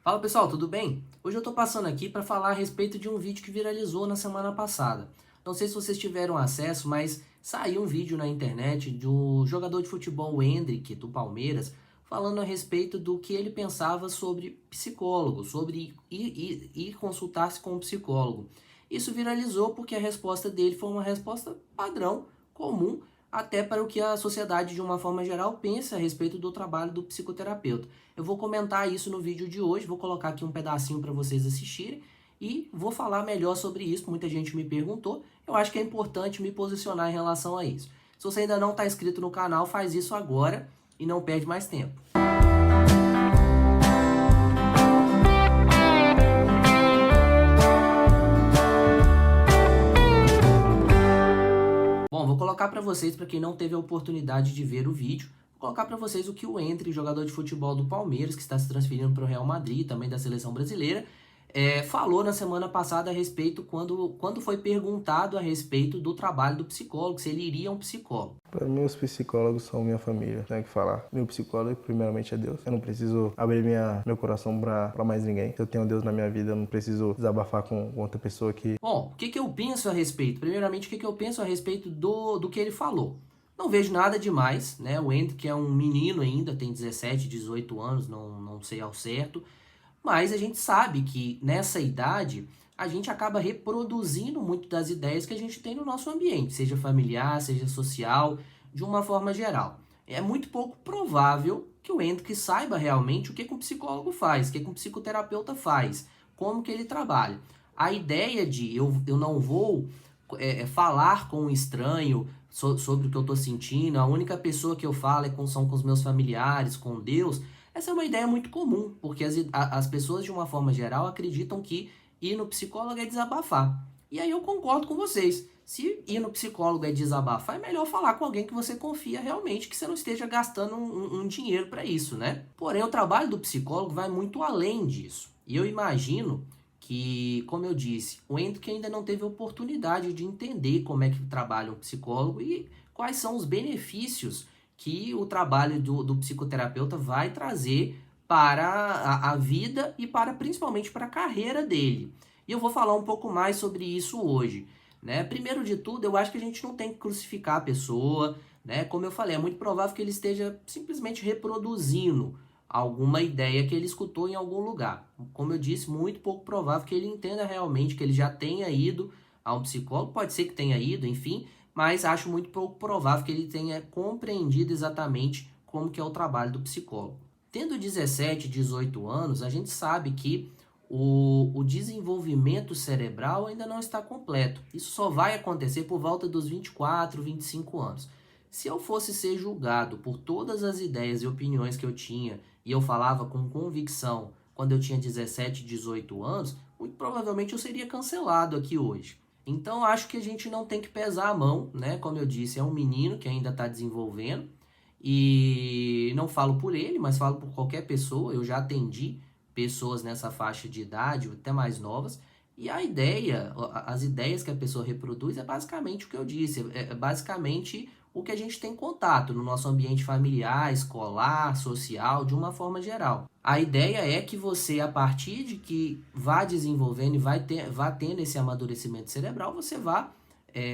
Fala pessoal, tudo bem? Hoje eu tô passando aqui para falar a respeito de um vídeo que viralizou na semana passada. Não sei se vocês tiveram acesso, mas saiu um vídeo na internet do jogador de futebol Endrick, do Palmeiras, falando a respeito do que ele pensava sobre psicólogo, sobre ir consultar-se com um psicólogo. Isso viralizou porque a resposta dele foi uma resposta padrão, comum, até para o que a sociedade de uma forma geral pensa a respeito do trabalho do psicoterapeuta. Eu vou comentar isso no vídeo de hoje, vou colocar aqui um pedacinho para vocês assistirem e vou falar melhor sobre isso. Muita gente me perguntou, eu acho que é importante me posicionar em relação a isso. Se você ainda não está inscrito no canal, faz isso agora e não perde mais tempo. Bom, vou colocar para vocês, para quem não teve a oportunidade de ver o vídeo, vou colocar para vocês o que o Endrick, jogador de futebol do Palmeiras, que está se transferindo para o Real Madrid, também da seleção brasileira, falou na semana passada a respeito, quando foi perguntado a respeito do trabalho do psicólogo, se ele iria a um psicólogo. Para mim, os psicólogos são minha família, tenho que falar. Meu psicólogo, primeiramente, é Deus. Eu não preciso abrir meu coração para mais ninguém. Se eu tenho Deus na minha vida, eu não preciso desabafar com outra pessoa que... Bom, o que eu penso a respeito? Primeiramente, o que eu penso a respeito do que ele falou? Não vejo nada demais, né? O Endrick é um menino ainda, tem 17, 18 anos, não sei ao certo. Mas a gente sabe que nessa idade a gente acaba reproduzindo muito das ideias que a gente tem no nosso ambiente, seja familiar, seja social, de uma forma geral. É muito pouco provável que o Endrick saiba realmente o que um psicólogo faz, o que um psicoterapeuta faz, como que ele trabalha. A ideia de eu não vou falar com um estranho sobre o que eu estou sentindo, a única pessoa que eu falo são com os meus familiares, com Deus. Essa é uma ideia muito comum, porque as pessoas, de uma forma geral, acreditam que ir no psicólogo é desabafar. E aí eu concordo com vocês. Se ir no psicólogo é desabafar, é melhor falar com alguém que você confia realmente, que você não esteja gastando um dinheiro para isso, né? Porém, o trabalho do psicólogo vai muito além disso. E eu imagino que, como eu disse, o Endrick ainda não teve oportunidade de entender como é que trabalha um psicólogo e quais são os benefícios que o trabalho do psicoterapeuta vai trazer para a vida e principalmente para a carreira dele. E eu vou falar um pouco mais sobre isso hoje, né? Primeiro de tudo, eu acho que a gente não tem que crucificar a pessoa, né? Como eu falei, é muito provável que ele esteja simplesmente reproduzindo alguma ideia que ele escutou em algum lugar. Como eu disse, muito pouco provável que ele entenda realmente, que ele já tenha ido a um psicólogo, pode ser que tenha ido, enfim, mas acho muito pouco provável que ele tenha compreendido exatamente como que é o trabalho do psicólogo. Tendo 17, 18 anos, a gente sabe que o desenvolvimento cerebral ainda não está completo. Isso só vai acontecer por volta dos 24, 25 anos. Se eu fosse ser julgado por todas as ideias e opiniões que eu tinha e eu falava com convicção quando eu tinha 17, 18 anos, muito provavelmente eu seria cancelado aqui hoje. Então acho que a gente não tem que pesar a mão, né? Como eu disse, é um menino que ainda está desenvolvendo e não falo por ele, mas falo por qualquer pessoa. Eu já atendi pessoas nessa faixa de idade, até mais novas, e a ideia, as ideias que a pessoa reproduz é basicamente o que eu disse, é basicamente o que a gente tem contato no nosso ambiente familiar, escolar, social, de uma forma geral. A ideia é que você, a partir de que vá desenvolvendo e vá tendo esse amadurecimento cerebral, você vá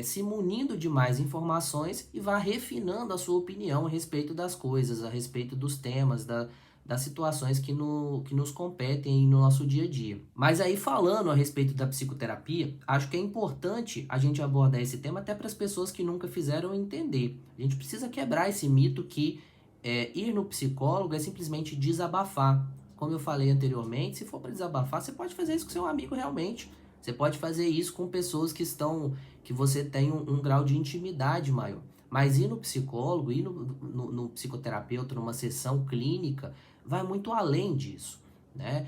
se munindo de mais informações e vá refinando a sua opinião a respeito das coisas, a respeito dos temas, das situações que nos competem no nosso dia a dia. Mas aí, falando a respeito da psicoterapia, acho que é importante a gente abordar esse tema até para as pessoas que nunca fizeram entender. A gente precisa quebrar esse mito que ir no psicólogo é simplesmente desabafar. Como eu falei anteriormente, se for para desabafar, você pode fazer isso com seu amigo realmente. Você pode fazer isso com pessoas que você tem um grau de intimidade maior. Mas ir no psicólogo, ir no psicoterapeuta, numa sessão clínica, vai muito além disso, né?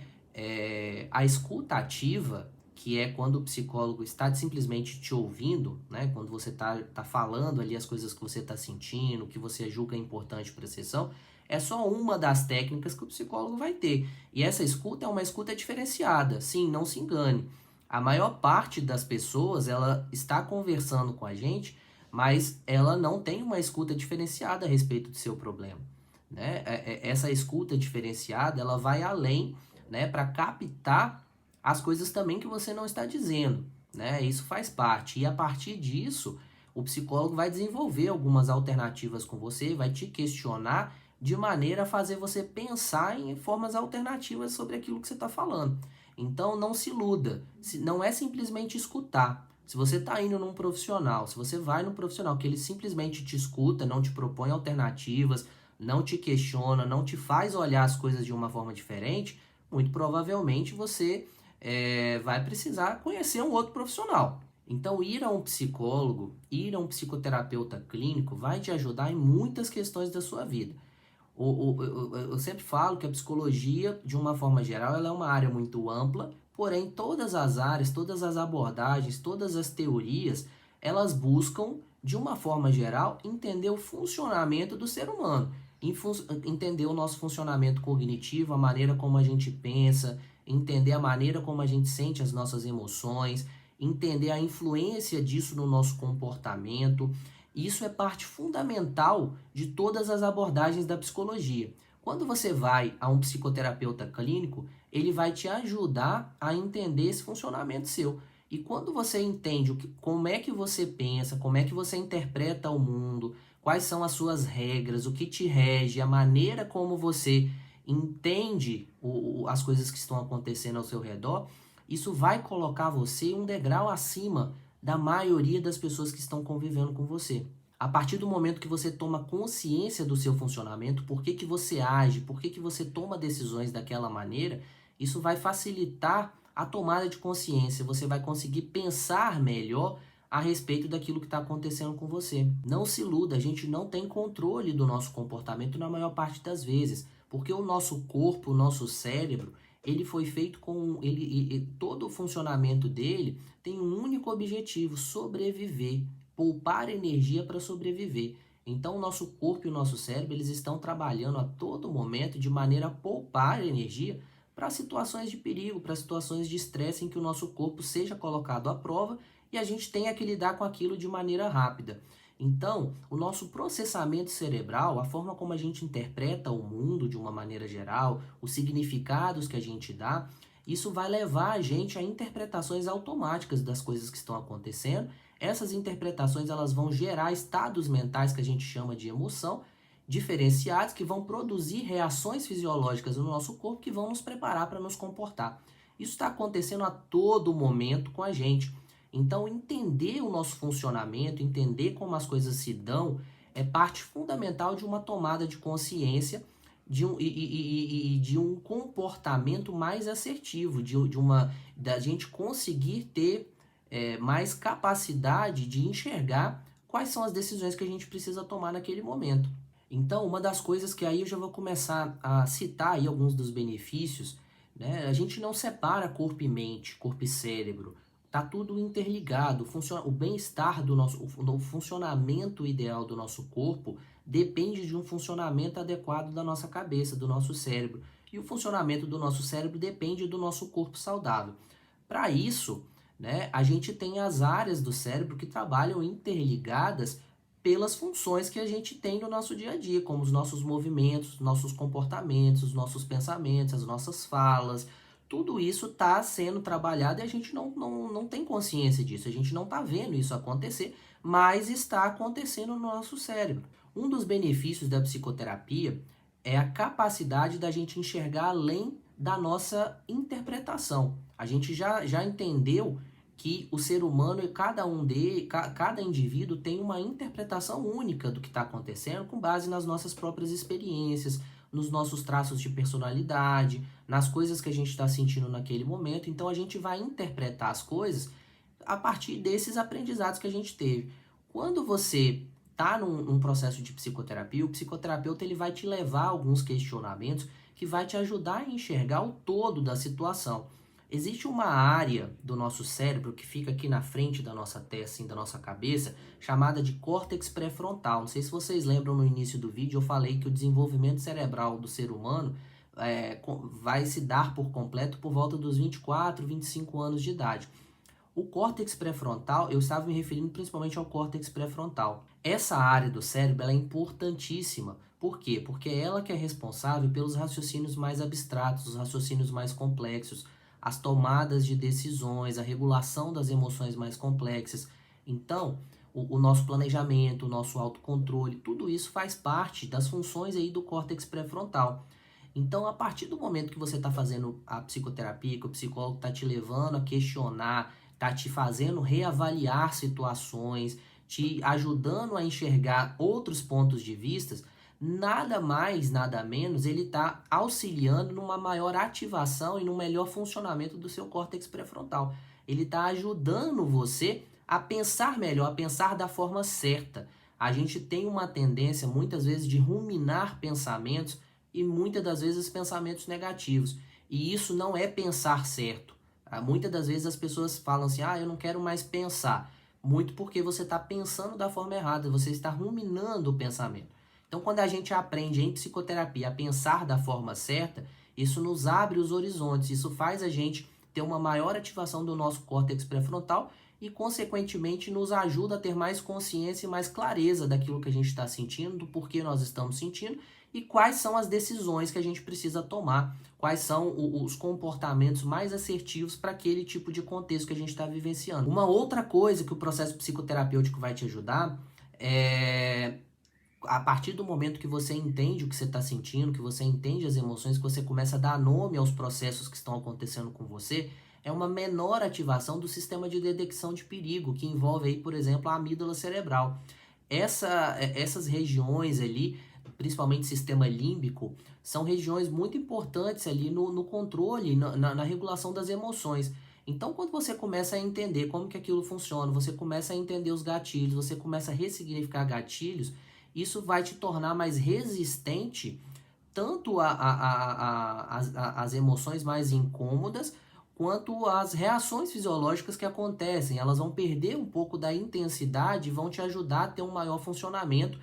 A escuta ativa, que é quando o psicólogo está simplesmente te ouvindo, né? Quando você tá falando ali as coisas que você está sentindo, que você julga importante para a sessão, é só uma das técnicas que o psicólogo vai ter. E essa escuta é uma escuta diferenciada, sim, não se engane. A maior parte das pessoas, ela está conversando com a gente, mas ela não tem uma escuta diferenciada a respeito do seu problema, né? Essa escuta diferenciada, ela vai além né, para captar as coisas também que você não está dizendo, né? Isso faz parte. E a partir disso, o psicólogo vai desenvolver algumas alternativas com você, vai te questionar de maneira a fazer você pensar em formas alternativas sobre aquilo que você está falando. Então, não se iluda. Não é simplesmente escutar. Se você está indo num profissional, se você vai num profissional que ele simplesmente te escuta, não te propõe alternativas, não te questiona, não te faz olhar as coisas de uma forma diferente, muito provavelmente você vai precisar conhecer um outro profissional. Então, ir a um psicólogo, ir a um psicoterapeuta clínico vai te ajudar em muitas questões da sua vida. Eu sempre falo que a psicologia, de uma forma geral, ela é uma área muito ampla, porém todas as áreas, todas as abordagens, todas as teorias, elas buscam, de uma forma geral, entender o funcionamento do ser humano, entender o nosso funcionamento cognitivo, a maneira como a gente pensa, entender a maneira como a gente sente as nossas emoções, entender a influência disso no nosso comportamento. Isso é parte fundamental de todas as abordagens da psicologia. Quando você vai a um psicoterapeuta clínico, ele vai te ajudar a entender esse funcionamento seu. E quando você entende como é que você pensa, como é que você interpreta o mundo, quais são as suas regras, o que te rege, a maneira como você entende as coisas que estão acontecendo ao seu redor, isso vai colocar você um degrau acima da maioria das pessoas que estão convivendo com você. A partir do momento que você toma consciência do seu funcionamento, por que você age, por que você toma decisões daquela maneira, isso vai facilitar a tomada de consciência. Você vai conseguir pensar melhor a respeito daquilo que está acontecendo com você. Não se iluda, a gente não tem controle do nosso comportamento na maior parte das vezes, porque o nosso corpo, o nosso cérebro, ele foi feito com todo o funcionamento dele tem um único objetivo: sobreviver, poupar energia para sobreviver. Então, o nosso corpo e o nosso cérebro, eles estão trabalhando a todo momento de maneira a poupar energia para situações de perigo, para situações de estresse em que o nosso corpo seja colocado à prova e a gente tenha que lidar com aquilo de maneira rápida. Então, o nosso processamento cerebral, a forma como a gente interpreta o mundo de uma maneira geral, os significados que a gente dá, isso vai levar a gente a interpretações automáticas das coisas que estão acontecendo. Essas interpretações, elas vão gerar estados mentais que a gente chama de emoção, diferenciados, que vão produzir reações fisiológicas no nosso corpo que vão nos preparar para nos comportar. Isso está acontecendo a todo momento com a gente. Então, entender o nosso funcionamento, entender como as coisas se dão, é parte fundamental de uma tomada de consciência de um comportamento mais assertivo, da gente conseguir ter mais capacidade de enxergar quais são as decisões que a gente precisa tomar naquele momento. Então, uma das coisas que aí eu já vou começar a citar aí alguns dos benefícios, né? A gente não separa corpo e mente, corpo e cérebro. Tá tudo interligado. O bem-estar o funcionamento ideal do nosso corpo depende de um funcionamento adequado da nossa cabeça, do nosso cérebro. E o funcionamento do nosso cérebro depende do nosso corpo saudável. Para isso, né, a gente tem as áreas do cérebro que trabalham interligadas pelas funções que a gente tem no nosso dia a dia, como os nossos movimentos, nossos comportamentos, os nossos pensamentos, as nossas falas. Tudo isso está sendo trabalhado e a gente não tem consciência disso, a gente não está vendo isso acontecer, mas está acontecendo no nosso cérebro. Um dos benefícios da psicoterapia é a capacidade da gente enxergar além da nossa interpretação. A gente já entendeu que o ser humano e cada indivíduo tem uma interpretação única do que está acontecendo com base nas nossas próprias experiências, nos nossos traços de personalidade, nas coisas que a gente está sentindo naquele momento. Então a gente vai interpretar as coisas a partir desses aprendizados que a gente teve. Quando você está num processo de psicoterapia, o psicoterapeuta ele vai te levar a alguns questionamentos que vai te ajudar a enxergar o todo da situação. Existe uma área do nosso cérebro que fica aqui na frente da nossa testa, assim, da nossa cabeça, chamada de córtex pré-frontal. Não sei se vocês lembram, no início do vídeo eu falei que o desenvolvimento cerebral do ser humano vai se dar por completo por volta dos 24, 25 anos de idade. O córtex pré-frontal, eu estava me referindo principalmente ao córtex pré-frontal. Essa área do cérebro ela é importantíssima Por quê? Porque é ela que é responsável pelos raciocínios mais abstratos, os raciocínios mais complexos, as tomadas de decisões, a regulação das emoções mais complexas. Então, o nosso planejamento, o nosso autocontrole, tudo isso faz parte das funções aí do córtex pré-frontal. Então, a partir do momento que você está fazendo a psicoterapia, que o psicólogo está te levando a questionar, está te fazendo reavaliar situações, te ajudando a enxergar outros pontos de vista, nada mais, nada menos, ele está auxiliando numa maior ativação e num melhor funcionamento do seu córtex pré-frontal. Ele está ajudando você a pensar melhor, a pensar da forma certa. A gente tem uma tendência, muitas vezes, de ruminar pensamentos e muitas das vezes pensamentos negativos. E isso não é pensar certo. Muitas das vezes as pessoas falam assim, eu não quero mais pensar. Muito porque você está pensando da forma errada, você está ruminando o pensamento. Então, quando a gente aprende em psicoterapia a pensar da forma certa, isso nos abre os horizontes, isso faz a gente ter uma maior ativação do nosso córtex pré-frontal e, consequentemente, nos ajuda a ter mais consciência e mais clareza daquilo que a gente está sentindo, do porquê nós estamos sentindo e quais são as decisões que a gente precisa tomar, quais são os comportamentos mais assertivos para aquele tipo de contexto que a gente está vivenciando. Uma outra coisa que o processo psicoterapêutico vai te ajudar é, a partir do momento que você entende o que você está sentindo, que você entende as emoções, que você começa a dar nome aos processos que estão acontecendo com você, é uma menor ativação do sistema de detecção de perigo, que envolve aí, por exemplo, a amígdala cerebral. Essas regiões ali, principalmente sistema límbico, são regiões muito importantes ali no controle, na regulação das emoções. Então, quando você começa a entender como que aquilo funciona, você começa a entender os gatilhos, você começa a ressignificar gatilhos, isso vai te tornar mais resistente tanto às emoções mais incômodas, quanto às reações fisiológicas que acontecem. Elas vão perder um pouco da intensidade e vão te ajudar a ter um maior funcionamento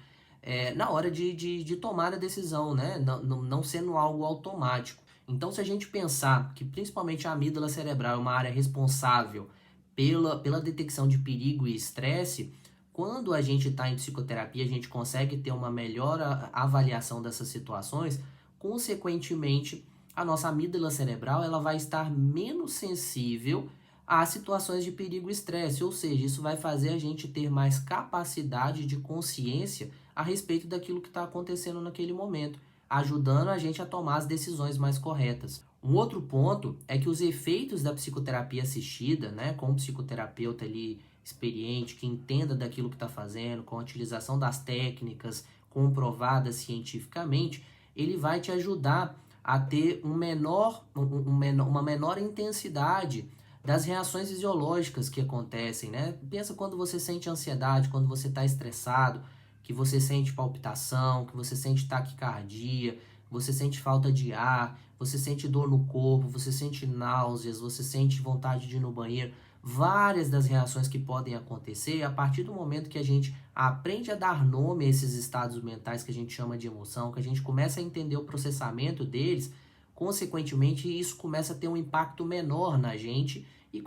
na hora de tomar a decisão, né? Não sendo algo automático. Então, se a gente pensar que principalmente a amígdala cerebral é uma área responsável pela detecção de perigo e estresse, quando a gente está em psicoterapia, a gente consegue ter uma melhor avaliação dessas situações, consequentemente, a nossa amígdala cerebral ela vai estar menos sensível a situações de perigo e estresse, ou seja, isso vai fazer a gente ter mais capacidade de consciência a respeito daquilo que está acontecendo naquele momento, ajudando a gente a tomar as decisões mais corretas. Um outro ponto é que os efeitos da psicoterapia assistida, né, com um psicoterapeuta ali experiente, que entenda daquilo que está fazendo, com a utilização das técnicas comprovadas cientificamente, ele vai te ajudar a ter uma menor intensidade das reações fisiológicas que acontecem, né? Pensa quando você sente ansiedade, quando você está estressado, que você sente palpitação, que você sente taquicardia, você sente falta de ar, você sente dor no corpo, você sente náuseas, você sente vontade de ir no banheiro. Várias das reações que podem acontecer a partir do momento que a gente aprende a dar nome a esses estados mentais que a gente chama de emoção, que a gente começa a entender o processamento deles, consequentemente isso começa a ter um impacto menor na gente e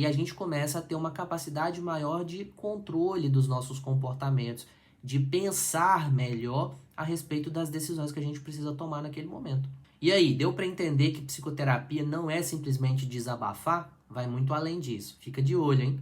a gente começa a ter uma capacidade maior de controle dos nossos comportamentos, de pensar melhor a respeito das decisões que a gente precisa tomar naquele momento. E aí, deu para entender que psicoterapia não é simplesmente desabafar? Vai muito além disso. Fica de olho, hein?